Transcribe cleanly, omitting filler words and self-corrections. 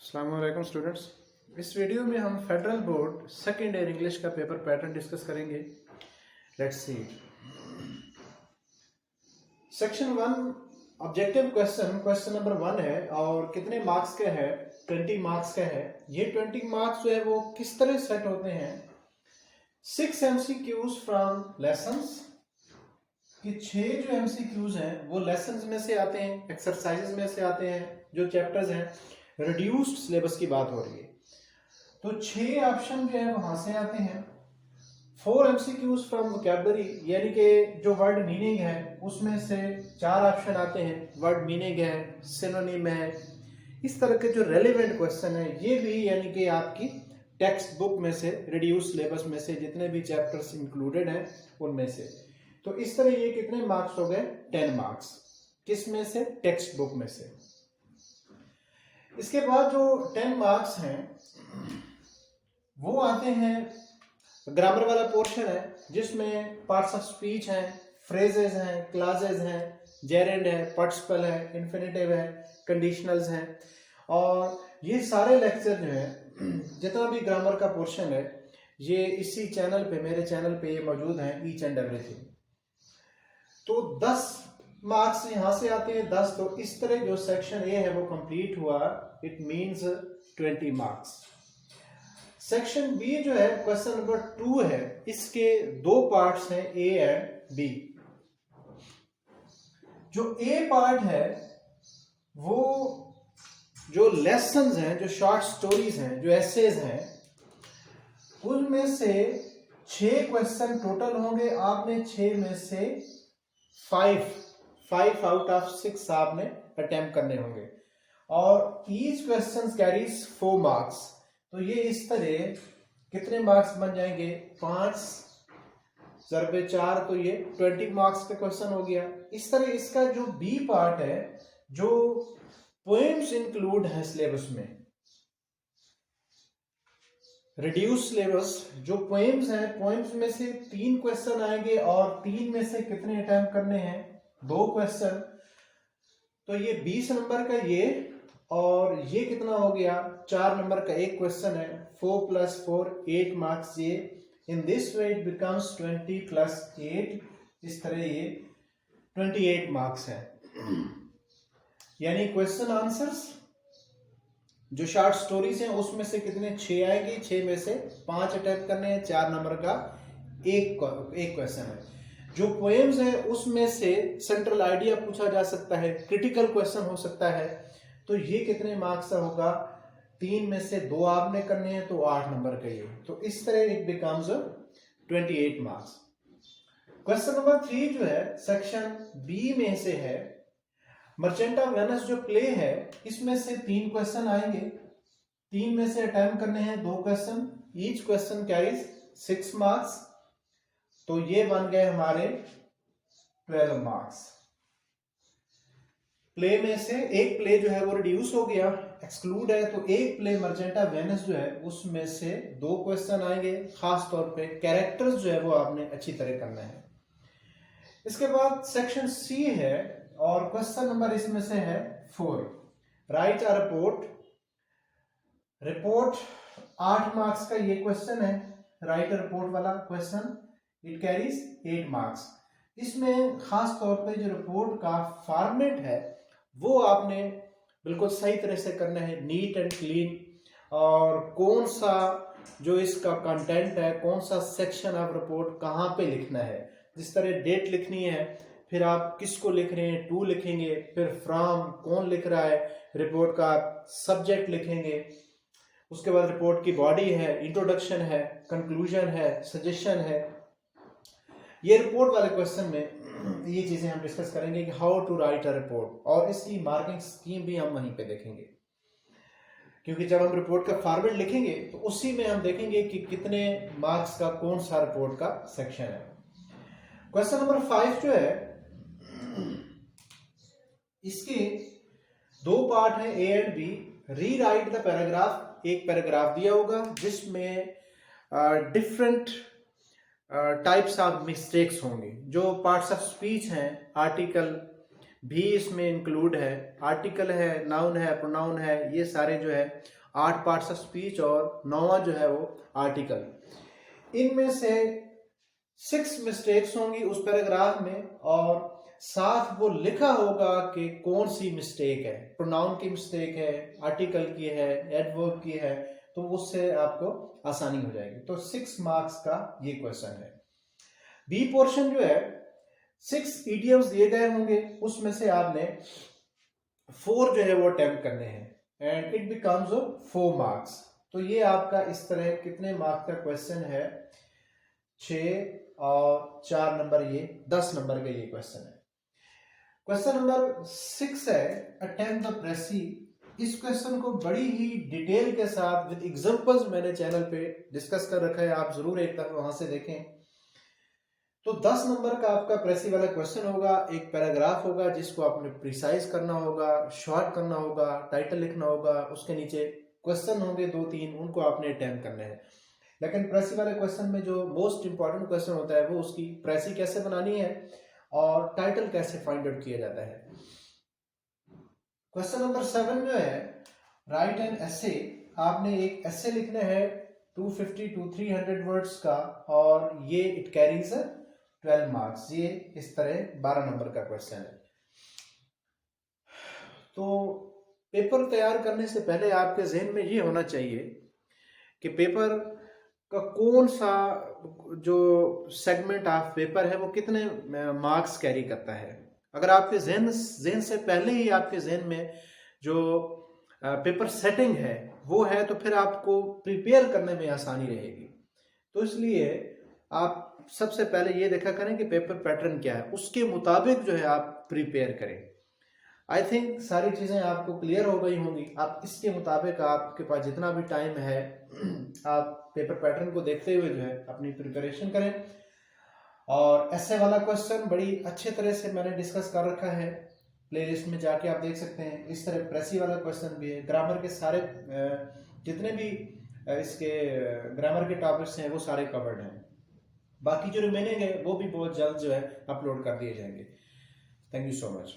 अस्सलाम वालेकुम स्टूडेंट्स। इस वीडियो में हम federal board second year English का पेपर पैटर्न डिस्कस करेंगे। Let's see. Section 1 objective question number 1 है और कितने मार्क्स का है? 20 मार्क्स का है। ये 20 मार्क्स जो है वो किस तरह सेट होते हैं? 6 MCQs फ्रॉम लेसन्स, कि 6 जो MCQs हैं वो लेसन्स में से आते हैं, एक्सरसाइजेज में से आते हैं, जो चैप्टर्स हैं। रिड्यूस्ड सिलेबस की बात हो रही है तो 6 ऑप्शन जो है वहां से आते हैं। 4 MCQs फ्रॉम वोकैबुलरी, यानी कि जो वर्ड मीनिंग है उसमें से 4 ऑप्शन आते हैं। वर्ड मीनिंग है, सिनोनिम है, इस तरह के जो रेलिवेंट क्वेश्चन है ये भी, यानी कि आपकी टेक्स्ट बुक में से, रिड्यूस सिलेबस में से जितने भी चैप्टर्स इंक्लूडेड हैं उनमें से। तो इस तरह ये कितने मार्क्स हो गए? 10 मार्क्स। किस में से? टेक्स्ट बुक में से। इसके बाद जो 10 मार्क्स हैं वो आते हैं, ग्रामर वाला पोर्शन है जिसमें पार्ट्स ऑफ स्पीच हैं, फ्रेजेस हैं, क्लासेस हैं, जेरेंड है, पार्टिसिपल है, इन्फिनेटिव है, कंडीशनल्स हैं। और ये सारे लेक्चर जो है, जितना भी ग्रामर का पोर्शन है, ये इसी चैनल पे, मेरे चैनल पे ये मौजूद हैं, ईच एंड एवरीथिंग। तो 10 मार्क्स यहां से आते हैं, 10। तो इस तरह जो सेक्शन ए है वो कंप्लीट हुआ, it means 20 marks. Section B जो है, क्वेश्चन नंबर 2 है, इसके 2 पार्ट्स हैं, ए एंड बी। जो ए पार्ट है वो जो लेसन्स हैं, जो शॉर्ट स्टोरीज हैं, जो एसेज हैं, उनमें से 6 क्वेश्चन टोटल होंगे। आपने 6 में से 5 आउट ऑफ 6 आपने अटेम्प्ट करने होंगे और ईच क्वेश्चन कैरीज 4 मार्क्स। तो ये इस तरह कितने मार्क्स बन जाएंगे? 5 × 4, तो ये 20 मार्क्स का क्वेश्चन हो गया। इस तरह इसका जो बी पार्ट है, जो पोएम्स इंक्लूड है सिलेबस में, रिड्यूस सिलेबस, जो पोएम्स हैं, पोएम्स में से 3 क्वेश्चन आएंगे और 3 में से कितने अटेम्प्ट करने हैं? 2 क्वेश्चन। तो ये 20 नंबर का ये, और ये कितना हो गया? 4 नंबर का एक क्वेश्चन है। 4 + 4 8 मार्क्स ये। In this way it becomes 20 + 8, इस तरह ये 28 मार्क्स है। यानी क्वेश्चन आंसर्स जो शॉर्ट स्टोरीज हैं उसमें से कितने? 6 आएंगे। 6 में से 5 अटेम्प्ट करने हैं, 4 नंबर का एक क्वेश्चन है। जो पोएम्स है उसमें से सेंट्रल आइडिया पूछा जा सकता है, क्रिटिकल क्वेश्चन हो सकता है। तो ये कितने मार्क्स का होगा? 3 में से 2 आपने करने हैं, तो 8 नंबर का ये। तो इस तरह it becomes 28 marks. Question number 3 जो है, सेक्शन बी में से है, मर्चेंट ऑफ वेनिस जो प्ले है, इसमें से 3 क्वेश्चन आएंगे। 3 में से अटेम्प्ट करने हैं 2 question. Each question carries 6 marks. तो ये बन गए हमारे 12 मार्क्स। प्ले में से एक प्ले जो है वो रिड्यूस हो गया, एक्सक्लूड है, तो एक प्ले मर्चेंट ऑफ वेनिस जो है उसमें से 2 क्वेश्चन आएंगे। खास तौर पे कैरेक्टर्स जो है वो आपने अच्छी तरह करना है। इसके बाद सेक्शन सी है और क्वेश्चन नंबर इसमें से है 4, right a report. Report 8 marks का ये क्वेश्चन है, राइट अ रिपोर्ट वाला क्वेश्चन। It carries 8 marks. इसमें खास तौर पे जो रिपोर्ट का फॉर्मेट है वो आपने बिल्कुल सही तरह से करना है, नीट एंड क्लीन। और कौन सा जो इसका कंटेंट है, कौन सा सेक्शन ऑफ रिपोर्ट कहाँ पे लिखना है, जिस तरह डेट लिखनी है, फिर आप किसको लिख रहे हैं, टू लिखेंगे, फिर फ्रॉम, कौन लिख रहा है, रिपोर्ट का सब्जेक्ट लिखेंगे, उसके बाद रिपोर्ट की बॉडी है, इंट्रोडक्शन है, कंक्लूजन है, सजेशन है। ये रिपोर्ट वाले क्वेश्चन में ये चीजें हम डिस्कस करेंगे कि how to write a report, और इसकी मार्किंग स्कीम भी हम वहीं पे देखेंगे। क्योंकि जब हम रिपोर्ट का फॉर्मेट लिखेंगे तो उसी में हम देखेंगे कि कितने मार्क्स का कौन सा रिपोर्ट का सेक्शन है। क्वेश्चन नंबर 5 जो है, इसके 2 पार्ट हैं, ए एंड बी। री राइट द पैराग्राफ, एक पैराग्राफ दिया होगा जिसमें डिफरेंट टाइप्स ऑफ मिस्टेक्स होंगे। जो पार्ट्स ऑफ स्पीच हैं, आर्टिकल, भी इसमें इंक्लूड है, आर्टिकल है, नाउन है, प्रोनाउन है, ये सारे जो है 8 पार्ट्स ऑफ स्पीच और 9वां जो है वो आर्टिकल। इनमें से 6 मिस्टेक्स होंगी उस पैराग्राफ में और साथ वो लिखा होगा कि कौन सी मिस्टेक है, प्रोनाउन की मिस्टेक है, आर्टिकल की है, एडवर्ब की है, तो उससे आपको आसानी हो जाएगी। तो 6 मार्क्स का ये क्वेश्चन है। बी पोर्शन जो है 6 ईडियम्स दिए गए होंगे, उसमें से आपने 4 जो है वो अटेम्प्ट करने हैं एंड इट बिकम्स 4 मार्क्स। तो ये आपका इस तरह कितने मार्क्स का क्वेश्चन है, 6 और 4 नंबर, ये 10 नंबर का ये क्वेश्चन है। क्वेश्चन नंबर 6 है अटेम्प्ट द प्रेसी। इस क्वेश्चन को बड़ी ही डिटेल के साथ विद एग्जांपल्स मैंने चैनल पे डिस्कस कर रखा है, आप जरूर एक दफा वहां से देखें। तो 10 नंबर का आपका प्रेसी वाला क्वेश्चन होगा, एक पैराग्राफ होगा जिसको आपने प्रिसाइज करना होगा, शॉर्ट करना होगा, टाइटल लिखना होगा, उसके नीचे क्वेश्चन होंगे 2-3, उनको आपने अटेम्प्ट करने हैं। लेकिन प्रेसी वाले क्वेश्चन में जो मोस्ट इंपॉर्टेंट क्वेश्चन होता है वो उसकी प्रेसी कैसे बनानी है और टाइटल कैसे फाइंड आउट किया जाता है। क्वेश्चन नंबर 7 जो है राइट एन एसे। आपने एक एसे लिखना है 250 to 300 वर्ड्स का और ये इट कैरीज 12 मार्क्स। ये इस तरह 12 नंबर का क्वेश्चन है। तो पेपर तैयार करने से पहले आपके जहन में ये होना चाहिए कि पेपर का कौन सा जो सेगमेंट ऑफ पेपर है वो कितने मार्क्स कैरी करता है। अगर आपके जहन से पहले ही आपके जहन में जो पेपर सेटिंग है वो है तो फिर आपको प्रिपेयर करने में आसानी रहेगी। तो इसलिए आप सबसे पहले ये देखा करें कि पेपर पैटर्न क्या है, उसके मुताबिक जो है आप प्रिपेयर करें। आई थिंक सारी चीज़ें आपको क्लियर हो गई होंगी। आप इसके मुताबिक आपके पास जितना भी टाइम है आप पेपर पैटर्न को देखते हुए जो है अपनी प्रिपरेशन करें। और ऐसे वाला क्वेश्चन बड़ी अच्छे तरह से मैंने डिस्कस कर रखा है, प्लेलिस्ट में जाके आप देख सकते हैं। इस तरह प्रेसी वाला क्वेश्चन भी है, ग्रामर के सारे जितने भी इसके ग्रामर के टॉपिक्स हैं वो सारे कवर्ड हैं। बाकी जो रिमेनिंग है वो भी बहुत जल्द जो है अपलोड कर दिए जाएंगे। Thank you so much.